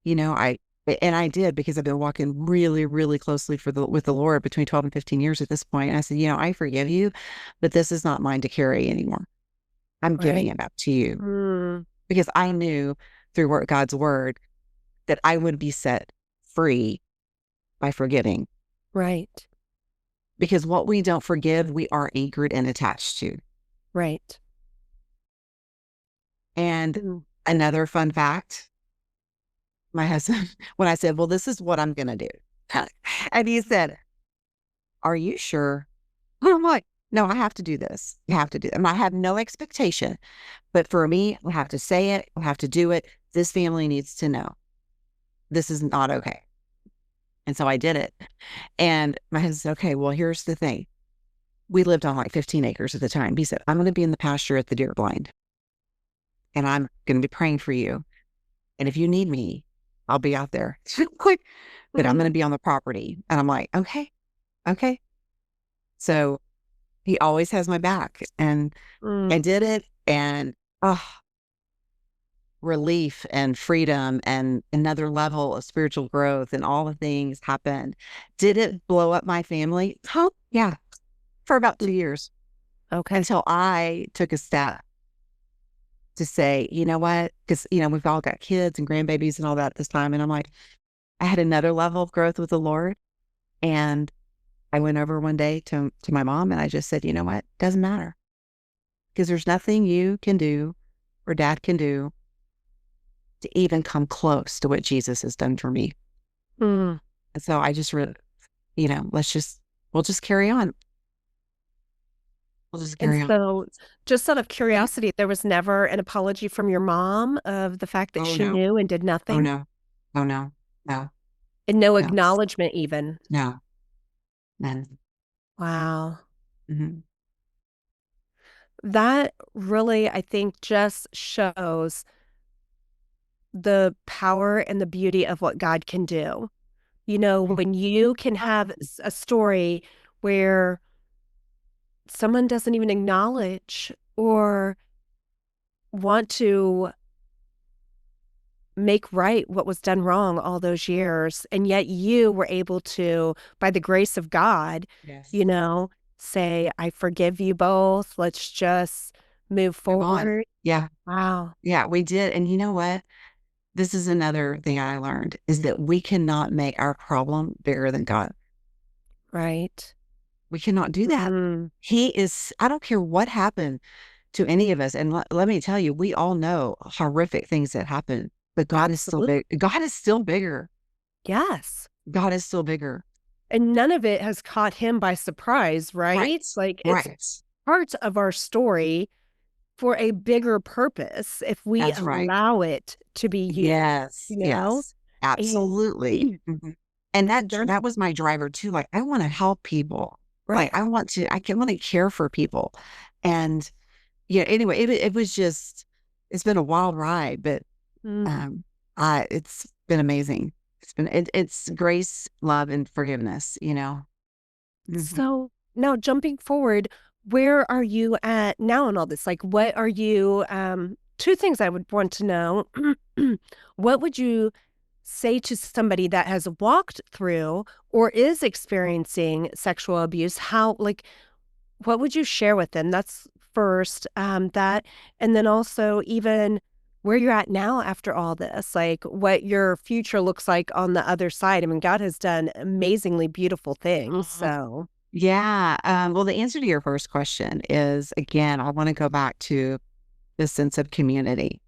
[SPEAKER 2] I and I did because I've been walking really, really closely with the Lord between 12 and 15 years at this point. And I said, I forgive you, but this is not mine to carry anymore. I'm giving
[SPEAKER 3] Right.
[SPEAKER 2] it back to you
[SPEAKER 3] Mm.
[SPEAKER 2] because I knew through God's word that I would be set free by forgiving.
[SPEAKER 3] Right.
[SPEAKER 2] Because what we don't forgive, we are anchored and attached to.
[SPEAKER 3] Right.
[SPEAKER 2] And
[SPEAKER 3] Mm.
[SPEAKER 2] another fun fact, my husband, when I said, well, this is what I'm going to do. And he said, are you sure? I'm like, no, I have to do this. You have to do it. And I have no expectation. But for me, I have to say it. I have to do it. This family needs to know this is not okay. And so I did it. And my husband said, okay, well, here's the thing. We lived on like 15 acres at the time. He said, I'm going to be in the pasture at the deer blind and I'm going to be praying for you. And if you need me, I'll be out there. Quick, but I'm going to
[SPEAKER 3] Mm.
[SPEAKER 2] be on the property. And I'm like, okay, okay. So he always has my back. And I
[SPEAKER 3] Mm.
[SPEAKER 2] did it. And oh, relief and freedom and another level of spiritual growth and all the things happened. Did it blow up my family? Oh, yeah, for about 2 years
[SPEAKER 3] Okay.
[SPEAKER 2] until I took a step to say, you know what? Because, we've all got kids and grandbabies and all that at this time. And I'm like, I had another level of growth with the Lord. And I went over one day to my mom and I just said, you know what? Doesn't matter because there's nothing you can do or dad can do to even come close to what Jesus has done for me.
[SPEAKER 3] Mm.
[SPEAKER 2] And so I just really, we'll just carry on. We'll just
[SPEAKER 3] And
[SPEAKER 2] carry on.
[SPEAKER 3] so, just out of curiosity, there was never an apology from your mom of the fact that
[SPEAKER 2] Oh
[SPEAKER 3] she
[SPEAKER 2] no.
[SPEAKER 3] knew and did
[SPEAKER 2] Oh
[SPEAKER 3] nothing?
[SPEAKER 2] no. Oh no. No.
[SPEAKER 3] And no
[SPEAKER 2] No.
[SPEAKER 3] acknowledgement even?
[SPEAKER 2] No. None.
[SPEAKER 3] Wow.
[SPEAKER 2] Hmm.
[SPEAKER 3] That really, I think, just shows the power and the beauty of what God can do. You know, when you can have a story where someone doesn't even acknowledge or want to make right what was done wrong all those years, and yet you were able to, by the grace of God,
[SPEAKER 2] Yes.
[SPEAKER 3] you know, say, "I forgive you both. Let's just move
[SPEAKER 2] Move on.
[SPEAKER 3] forward."
[SPEAKER 2] Yeah.
[SPEAKER 3] Wow.
[SPEAKER 2] Yeah, we did. And you know what? This is another thing I learned is that we cannot make our problem bigger than God.
[SPEAKER 3] Right.
[SPEAKER 2] We cannot do that.
[SPEAKER 3] Mm,
[SPEAKER 2] He is, I don't care what happened to any of us. And let me tell you, we all know horrific things that happen, but God is still
[SPEAKER 3] absolutely.
[SPEAKER 2] big. God is still bigger.
[SPEAKER 3] Yes.
[SPEAKER 2] God is still bigger.
[SPEAKER 3] And none of it has caught him by surprise, right?
[SPEAKER 2] Right.
[SPEAKER 3] Like, it's
[SPEAKER 2] Right.
[SPEAKER 3] part of our story for a bigger purpose if we
[SPEAKER 2] That's right.
[SPEAKER 3] allow it to be used,
[SPEAKER 2] Yes.
[SPEAKER 3] you know?
[SPEAKER 2] Yes.
[SPEAKER 3] And
[SPEAKER 2] Absolutely. Mhm. And
[SPEAKER 3] there's
[SPEAKER 2] that was my driver too. Like I want to help people. Like
[SPEAKER 3] right.
[SPEAKER 2] I can want to care for people. And yeah, anyway, it was just it's been a wild ride, but
[SPEAKER 3] Mm.
[SPEAKER 2] um I it's been amazing. It's grace, love, and forgiveness, you know. Mhm.
[SPEAKER 3] So now jumping forward, where are you at now in all this? Like, what are you, two things I would want to know. What would you say to somebody that has walked through or is experiencing sexual abuse? How, like, what would you share with them? That's first, that, and then also even where you're at now after all this, like what your future looks like on the other side. I mean, God has done amazingly beautiful things.
[SPEAKER 2] Mhm.
[SPEAKER 3] So,
[SPEAKER 2] Yeah. Well, the answer to your first question is again, I want to go back to the sense of community.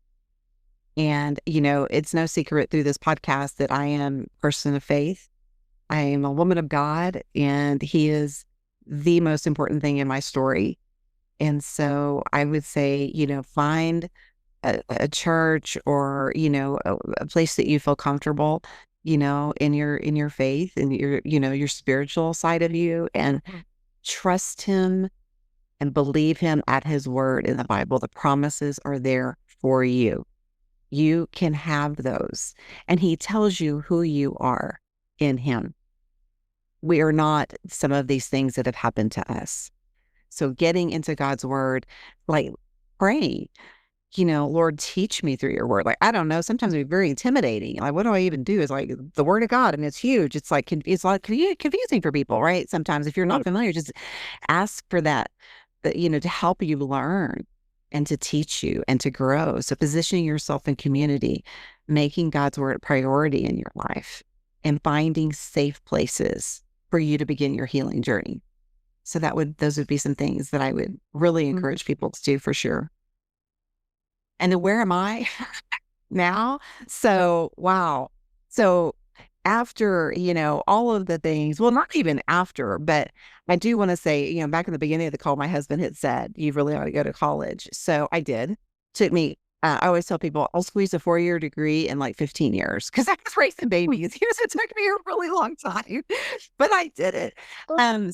[SPEAKER 2] And, you know, it's no secret through this podcast that I am a person of faith. I am a woman of God, and He is the most important thing in my story. And so I would say, you know, find a church or, you know, a place that you feel comfortable, you know, in your faith and your, you know, your spiritual side of you and
[SPEAKER 3] mm,
[SPEAKER 2] trust Him and believe Him at His word in the Bible. The promises are there for you. You can have those. And He tells you who you are in Him. We are not some of these things that have happened to us. So getting into God's word, like praying, you know, Lord, teach me through your word. Like, I don't know, sometimes it's very intimidating. Like, what do I even do? It's like the word of God and it's huge. It's like, it's like confusing for people, right? Sometimes if you're not
[SPEAKER 3] right.
[SPEAKER 2] familiar, just ask for that, you know, to help you learn and to teach you and to grow. So positioning yourself in community, making God's word a priority in your life and finding safe places for you to begin your healing journey. So those would be some things that I would really
[SPEAKER 3] Mm,
[SPEAKER 2] encourage people to do for sure. And then where am I now? So, wow. So after, you know, all of the things, well, not even after, but I do want to say, you know, back in the beginning of the call, my husband had said, you really ought to go to college. So I did. Took me, I always tell people I'll squeeze a 4-year degree in like 15 years because I was raising
[SPEAKER 3] mm,
[SPEAKER 2] babies. It took me a really long time, but I did it.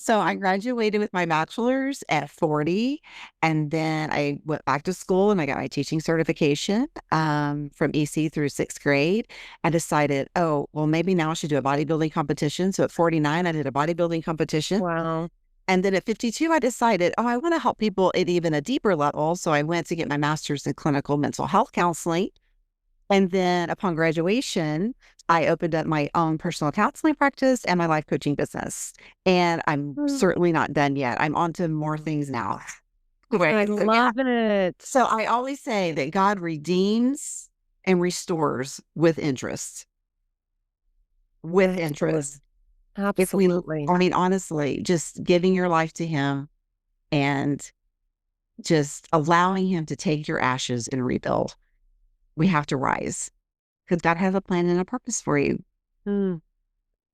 [SPEAKER 2] So I graduated with my bachelor's at 40. And then I went back to school and I got my teaching certification from EC through 6th grade. I decided, oh, well, maybe now I should do a bodybuilding competition. So at 49, I did a bodybuilding competition.
[SPEAKER 3] wow.
[SPEAKER 2] And then at 52, I decided, oh, I want to help people at even a deeper level. So I went to get my master's in clinical mental health counseling. And then upon graduation, I opened up my own personal counseling practice and my life coaching business. And I'm
[SPEAKER 3] Mm,
[SPEAKER 2] certainly not done yet. I'm on to more things now.
[SPEAKER 3] I
[SPEAKER 2] Right. So yeah.
[SPEAKER 3] love it.
[SPEAKER 2] So I always say that God redeems and restores with interest. With
[SPEAKER 3] Absolutely.
[SPEAKER 2] interest. If we,
[SPEAKER 3] Absolutely.
[SPEAKER 2] I mean, honestly, just giving your life to Him and just allowing Him to take your ashes and rebuild. We have to rise because God has a plan and a purpose for you.
[SPEAKER 3] Mm.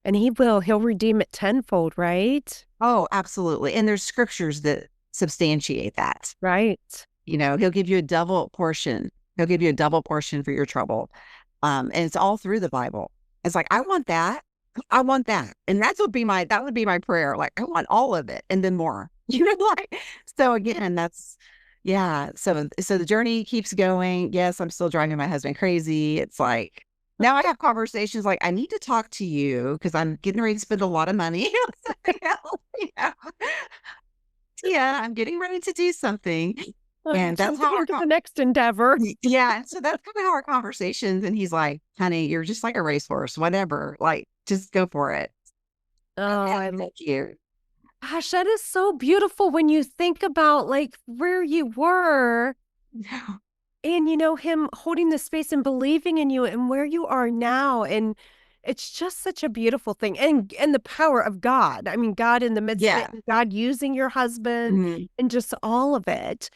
[SPEAKER 3] And he will. He'll redeem it tenfold, right?
[SPEAKER 2] Oh, absolutely. And there's scriptures that substantiate that.
[SPEAKER 3] Right.
[SPEAKER 2] You know, He'll give you a double portion. He'll give you a double portion for your trouble. And it's all through the Bible. It's like, I want that. I want that. And that would be my prayer. Like, I want all of it and then more. You know, like, so again, Yeah. So the journey keeps going. Yes, I'm still driving my husband crazy. It's like now I have conversations like I need to talk to you because I'm getting ready to spend a lot of money on something else. Yeah, I'm getting ready to do something. And that's
[SPEAKER 3] Jumping
[SPEAKER 2] how
[SPEAKER 3] into the next endeavor.
[SPEAKER 2] yeah. And so that's kind of how our conversations. And he's like, honey, you're just like a racehorse, whatever. Like, just go for it.
[SPEAKER 3] Oh,
[SPEAKER 2] Okay, thank you.
[SPEAKER 3] gosh, that is so beautiful when you think about like where you were and him holding the space and believing in you and where you are now. And it's just such a beautiful thing. And the power of God. I mean, God in the midst of it,
[SPEAKER 2] Yeah.
[SPEAKER 3] and God using your husband
[SPEAKER 2] Mhm.
[SPEAKER 3] and just all of it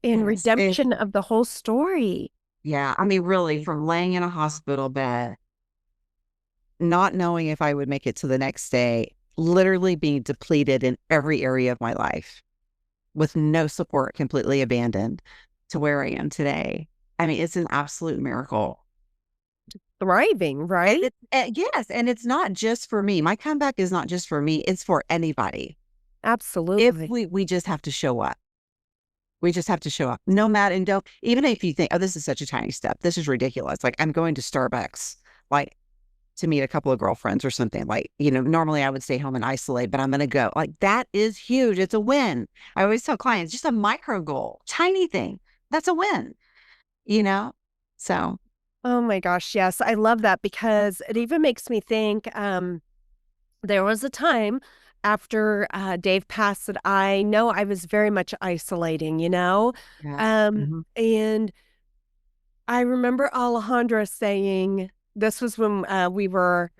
[SPEAKER 3] and
[SPEAKER 2] Yes.
[SPEAKER 3] redemption of the whole story.
[SPEAKER 2] Yeah. I mean, really, from laying in a hospital bed, not knowing if I would make it to the next day, literally being depleted in every area of my life with no support, completely abandoned to where I am today. I mean, it's an absolute miracle.
[SPEAKER 3] Thriving,
[SPEAKER 2] And
[SPEAKER 3] right?
[SPEAKER 2] yes, and it's not just for me. My comeback is not just for me, it's for anybody. If
[SPEAKER 3] Absolutely.
[SPEAKER 2] we just have to show up. We just have to show up. No matter and don't even if you think, oh, this is such a tiny step. This is ridiculous. Like I'm going to Starbucks, like to meet a couple of girlfriends or something. Like, normally I would stay home and isolate, but I'm gonna go. Like that is huge. It's a win. I always tell clients, just a micro goal, tiny thing. That's a win, you know? So
[SPEAKER 3] Oh my gosh, yes. I love that because it even makes me think, there was a time after, Dave passed that I know I was very much isolating, you know?
[SPEAKER 2] yes. Mhm.
[SPEAKER 3] And I remember Alejandra saying this was when, we were,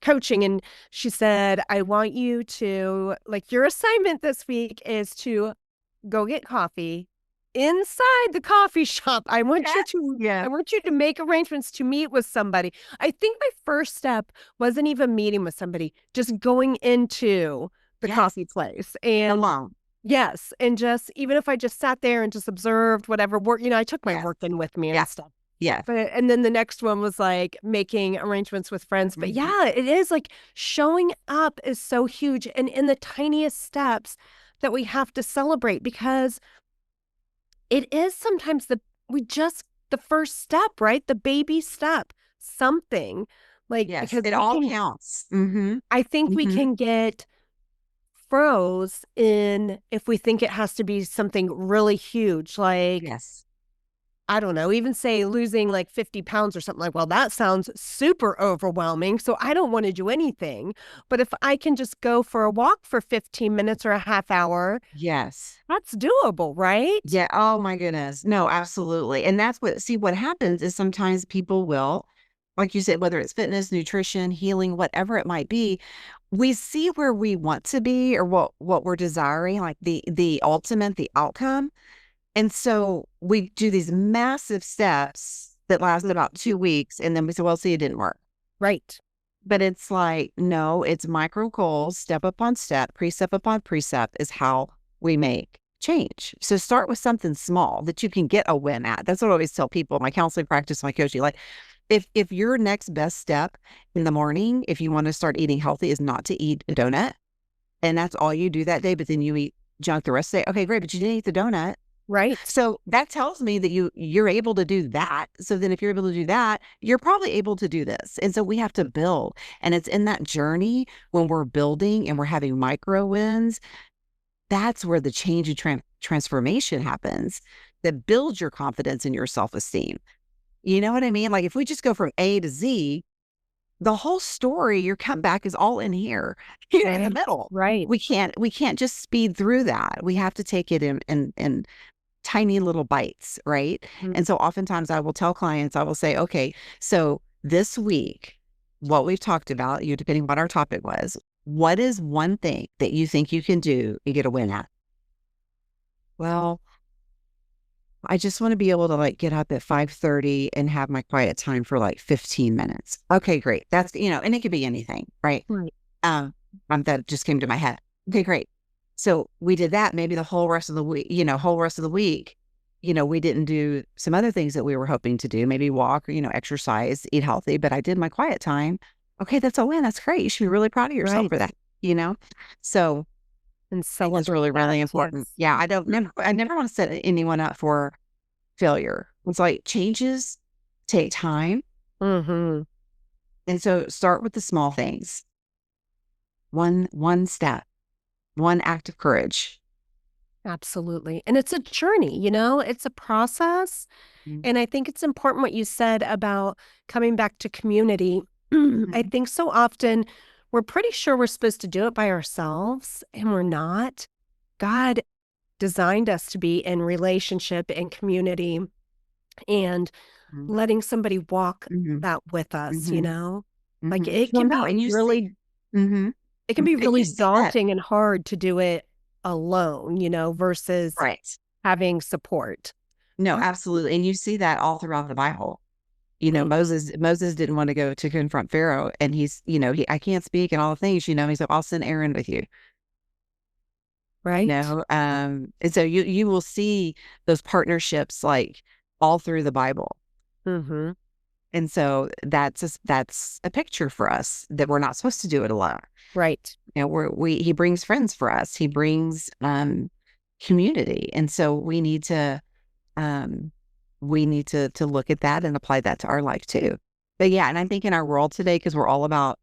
[SPEAKER 3] coaching, and she said, "I want you to like, your assignment this week is to go get coffee inside the coffee shop.
[SPEAKER 2] Yes.
[SPEAKER 3] I
[SPEAKER 2] Yes.
[SPEAKER 3] want you to make arrangements to meet with somebody." I think my first step wasn't even meeting with somebody, just going into the
[SPEAKER 2] Yes.
[SPEAKER 3] coffee place. And
[SPEAKER 2] Alone.
[SPEAKER 3] yes, and just even if I just sat there and just observed whatever work, I took my
[SPEAKER 2] Yes.
[SPEAKER 3] work in with me
[SPEAKER 2] Yeah.
[SPEAKER 3] and stuff.
[SPEAKER 2] Yes.
[SPEAKER 3] But and then the next one was like making arrangements with friends. But
[SPEAKER 2] Mhm.
[SPEAKER 3] yeah, it is like showing up is so huge and in the tiniest steps that we have to celebrate because it is sometimes the first step, right? The baby step, something like
[SPEAKER 2] Yes.
[SPEAKER 3] because
[SPEAKER 2] It all counts. Mhm.
[SPEAKER 3] I think we
[SPEAKER 2] Mhm.
[SPEAKER 3] can get froze in if we think it has to be something really huge, like,
[SPEAKER 2] Yes.
[SPEAKER 3] I don't know, even say losing like 50 pounds or something like, well, that sounds super overwhelming. So I don't want to do anything. But if I can just go for a walk for 15 minutes or a half hour,
[SPEAKER 2] Yes.
[SPEAKER 3] that's doable, right?
[SPEAKER 2] Yeah. Oh my goodness. No, absolutely. And that's what happens is sometimes people will, like you said, whether it's fitness, nutrition, healing, whatever it might be, we see where we want to be or what we're desiring, like the ultimate, the outcome. And so we do these massive steps that last about 2 weeks, and then we say, well, see, it didn't work.
[SPEAKER 3] Right.
[SPEAKER 2] But it's like, no, it's micro goals, step upon step, precept upon precept is how we make change. So start with something small that you can get a win at. That's what I always tell people, my counseling practice, my coaching. Like if your next best step in the morning, if you want to start eating healthy, is not to eat a donut, and that's all you do that day, but then you eat junk the rest of the day. Okay, great, but you didn't eat the donut.
[SPEAKER 3] Right.
[SPEAKER 2] So that tells me that you're able to do that. So then if you're able to do that, you're probably able to do this. And so we have to build. And it's in that journey when we're building and we're having micro wins, that's where the change and transformation happens that builds your confidence and your self-esteem. You know what I mean? Like if we just go from A to Z, the whole story, your comeback is all in here, in the
[SPEAKER 3] Right.
[SPEAKER 2] middle.
[SPEAKER 3] Right.
[SPEAKER 2] We can't just speed through that. We have to take it in tiny little bites, right?
[SPEAKER 3] Mhm.
[SPEAKER 2] And so oftentimes I will tell clients, I will say, okay, so this week, what we've talked about, depending on what our topic was, what is one thing that you think you can do and get a win at? Well, I just want to be able to like get up at 5:30 and have my quiet time for like 15 minutes. Okay, great. That's, and it could be anything, right?
[SPEAKER 3] Right.
[SPEAKER 2] Um, that just came to my head. Okay, great. So we did that. Maybe the whole rest of the week, we didn't do some other things that we were hoping to do, maybe walk or, exercise, eat healthy, but I did my quiet time. Okay, that's a win. That's great. You should be really proud of yourself
[SPEAKER 3] Right.
[SPEAKER 2] for that, you know? So
[SPEAKER 3] and
[SPEAKER 2] I think that's
[SPEAKER 3] celebrate
[SPEAKER 2] really,
[SPEAKER 3] that.
[SPEAKER 2] really important.
[SPEAKER 3] Yes.
[SPEAKER 2] Yeah, I never want to set anyone up for failure. It's like changes take time.
[SPEAKER 3] Mm-hmm.
[SPEAKER 2] And so start with the small things. One step, one act of courage.
[SPEAKER 3] Absolutely. And it's a journey, it's a process.
[SPEAKER 2] Mhm.
[SPEAKER 3] And I think it's important what you said about coming back to community. I
[SPEAKER 2] Mhm.
[SPEAKER 3] think so often we're pretty sure we're supposed to do it by ourselves, and we're not. God designed us to be in relationship and community and
[SPEAKER 2] Mhm.
[SPEAKER 3] letting somebody walk
[SPEAKER 2] Mhm.
[SPEAKER 3] that with us,
[SPEAKER 2] Mhm.
[SPEAKER 3] Like
[SPEAKER 2] Mhm. Well, no, and you see mhm.
[SPEAKER 3] it can be
[SPEAKER 2] And you
[SPEAKER 3] really
[SPEAKER 2] see that
[SPEAKER 3] daunting and hard to do it alone, versus
[SPEAKER 2] right.
[SPEAKER 3] having support.
[SPEAKER 2] No, absolutely, and you see that all throughout the Bible. Moses didn't wanna go to confront Pharaoh, and I can't speak and all the things, he said, "I'll send Aaron with you."
[SPEAKER 3] Right?
[SPEAKER 2] And so you will see those partnerships, like, all through the Bible,
[SPEAKER 3] Mhm.
[SPEAKER 2] and so that's a picture for us that we're not supposed to do it alone.
[SPEAKER 3] Right.
[SPEAKER 2] He brings friends for us, he brings, community, and so um, we need to look at that and apply that to our life too. But yeah, and I think in our world today, because we're all about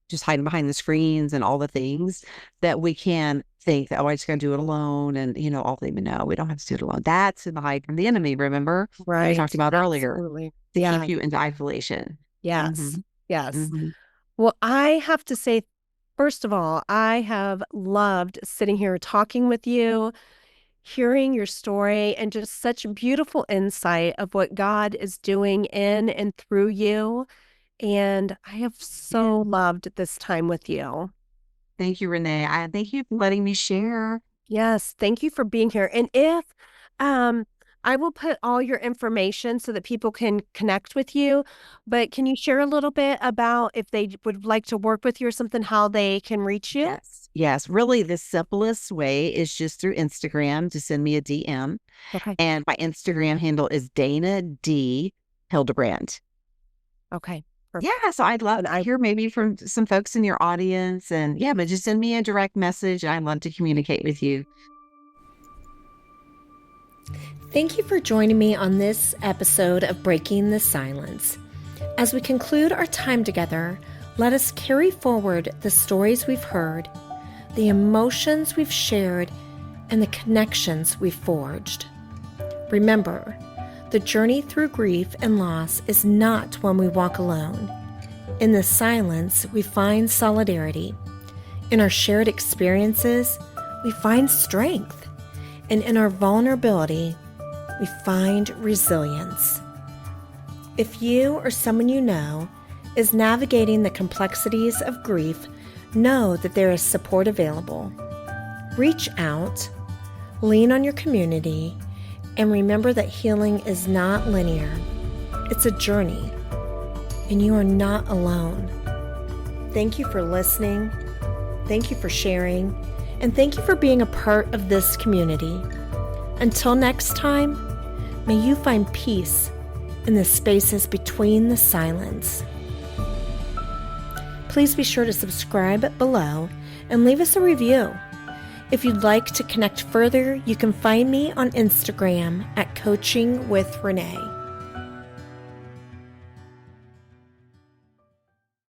[SPEAKER 2] just hiding behind the screens and all the things that we can think that, oh, I just gotta do it alone and all the no, we don't have to do it alone. That's in the hide from the enemy, remember? We
[SPEAKER 3] Right.
[SPEAKER 2] talked about earlier
[SPEAKER 3] Absolutely.
[SPEAKER 2] to keep
[SPEAKER 3] Yeah.
[SPEAKER 2] you into isolation.
[SPEAKER 3] Yes.
[SPEAKER 2] Mhm,
[SPEAKER 3] Yes.
[SPEAKER 2] mhm.
[SPEAKER 3] Well, I have to say, first of all, I have loved sitting here talking with you, hearing your story, and just such beautiful insight of what God is doing in and through you. And I have so loved this time with you.
[SPEAKER 2] Thank you, Renee. I thank you for letting me share.
[SPEAKER 3] Yes, thank you for being here. And if um I will put all your information so that people can connect with you, but can you share a little bit about if they would like to work with you or something, how they can reach you?
[SPEAKER 2] Yes. Yes. Really, the simplest way is just through Instagram to send me a DM.
[SPEAKER 3] Okay.
[SPEAKER 2] And my Instagram handle is Dana D. Hildebrand.
[SPEAKER 3] Okay. Perfect.
[SPEAKER 2] Yeah. So I'd love
[SPEAKER 3] And
[SPEAKER 2] to
[SPEAKER 3] I
[SPEAKER 2] hear maybe from some folks in your audience. And yeah, but just send me a direct message. I'd love to communicate with you.
[SPEAKER 1] Thank you for joining me on this episode of Breaking the Silence. As we conclude our time together, let us carry forward the stories we've heard, the emotions we've shared, and the connections we've forged. Remember, the journey through grief and loss is not one we walk alone. In the silence, we find solidarity. In our shared experiences, we find strength. And in our vulnerability, we find resilience. If you or someone you know is navigating the complexities of grief, know that there is support available. Reach out, lean on your community, and remember that healing is not linear. It's a journey, and you are not alone. Thank you for listening. Thank you for sharing, and thank you for being a part of this community. Until next time, may you find peace in the spaces between the silence. Please be sure to subscribe below and leave us a review. If you'd like to connect further, you can find me on Instagram at Coaching with Renee.